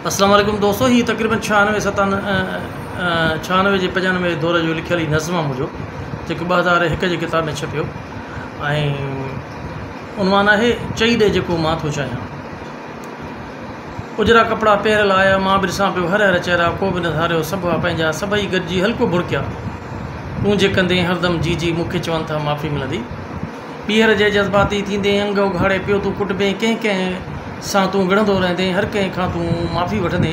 अस्सलाम वालेकुम दोस्तों, ही तक़रीबन 96 जे 95 दौर जो लिखियल ही नज़्म आहे मुंहिंजो, जेको 2001 जी किताब में छपियो ऐं उनवान आहे चई ॾे जेको मां थो चाहियां। उजरा कपिड़ा पहिरियल आया, मां बि ॾिसां पियो हर हर चहिरा, को बि न धारियो सभु आहे पंहिंजा, सभई गॾिजी हल्को भुड़किया, तूं जे कंदे हरदम जी जी मूंखे चवनि था माफ़ी मिलंदी। ॿीहर जे जज़्बाती थींदे अंग उघाड़े पियो तूं कुटबे, कंहिं कंहिं सां तूं विढ़ंदो रहंदे, हर कंहिं खां तूं माफ़ी वठंदे,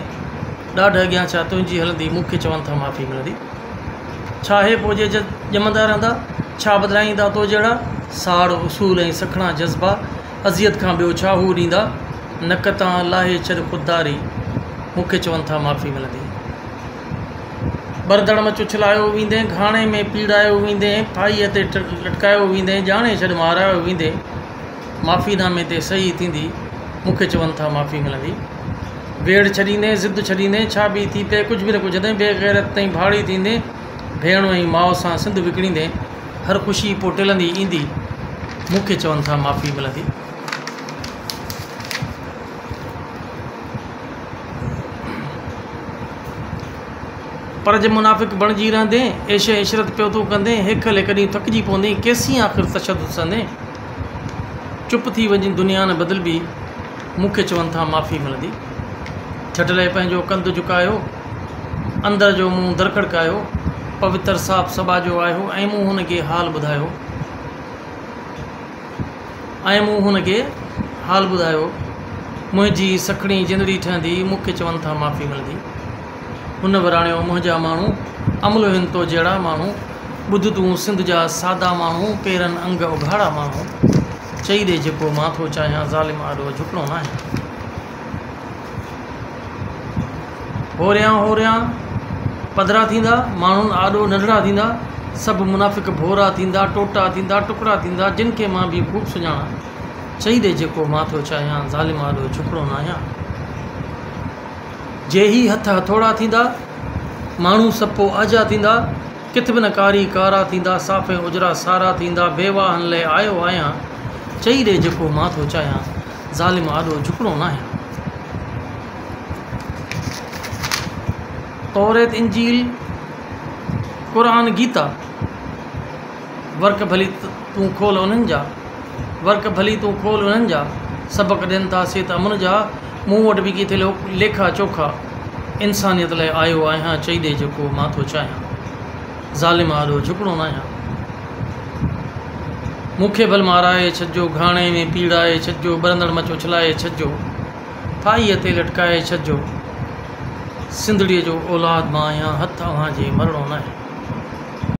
ॾाढ अॻियां छा तुंहिंजी हलंदी मूंखे चवनि था माफ़ी मिलंदी। छा हे पोइ जे ॼमंदा रहंदा, छा बदिलाईंदा तो जहिड़ा साड़ उसूल ऐं सखणा जज़्बा, अज़ियत खां ॿियो छा हू ॾींदा, नक तां लाहे छॾ ख़ुददारी मूंखे चवनि था माफ़ी मिलंदी। बरदड़ में चुछलायो वेंदे, घाणे में पीड़ायो वेंदे, फाईअ ते लटकायो वेंदे, ॼाणे छॾ मारायो वेंदे, माफ़ीनामे ते सही थींदी मूंखे चवनि था माफ़ी मिलंदी। वेड़ छॾींदे, ज़िद छॾींदे, छा बि थी पिए कुझु बि न कुझंदे, बेग़ैरत ताईं भाड़ी थींदे, भेण ऐं माउ सां सिंध विकिणींदे, हर ख़ुशी पोइ टिलंदी ईंदी मूंखे चवनि था माफ़ी मिलंदी। पर जे मुनाफ़िक़ बणिजी रहंदे, ऐश इशरत पियो तूं कंदे, हेख ले कॾहिं थकिजी पवंदे, केसीं आख़िर तशदुद संदे, चुप थी वञी दुनिया न बदिलबी मूंखे चवनि था माफ़ी मिलंदी। छॾले पंहिंजो कंधु झुकायो, अंदर जो मुंहुं दरखड़कायो, पवित्र साफ़ सबा जो आयो, ऐं मूं हुनखे हाल ॿुधायो, मुंहिंजी सखणी जिंदड़ी ठहंदी मूंखे चवनि था माफ़ी मिलंदी। हुन वराणियो मुंहिंजा माण्हू, अमलो हिन तो जहिड़ा माण्हू, ॿुध तूं सिंध जा सादा माण्हू, पेरनि अंग उघाड़ा माण्हू, चई ॾे जेको मां थो चाहियां, ज़ालिम आॾो झुकणो न आहे। होरियां पधरा थींदा, माण्हुनि आॾो नंढड़ा थींदा, सभु मुनाफ़िक़ भोरा थींदा, टोटा थींदा, टुकड़ा थींदा, जिन खे मां बि ख़ूब सुञाणा, चई ॾे जेको मां थो चाहियां, ज़ालिम आॾो झुकणो न आहियां। जे ही हथ हथोड़ा थींदा, माण्हू सभु पोइ आजा थींदा, किथ बि न कारी कारा थींदा, साफ़े उजरा सारा थींदा, बेवाहन लाइ आयो आहियां, चई ॾे जेको मां थो चाहियां, ज़ालिम आॾो झुकणो न आहियां। तौरेत इंजील क़ुरान गीता, वर्क भली तूं खोल उन्हनि जा, सबक़ ॾियनि था सेत अमन जा, मूं वटि बि किथे लेखा चोखा, इंसानियत लाइ आयो आहियां, चई ॾे जेको मां थो चाहियां, ज़ालिम आॾो झुकणो न आहियां। मूंखे भल माराए छॾिजो, घाणे में पीड़ाए छॾिजो, बरंदड़ मचो छलाए छॾिजो, फाईअ ते लटकाए छॾिजो, सिंधड़ीअ जो औलाद मां आहियां, हथ अव्हां जे मरणो न आहे।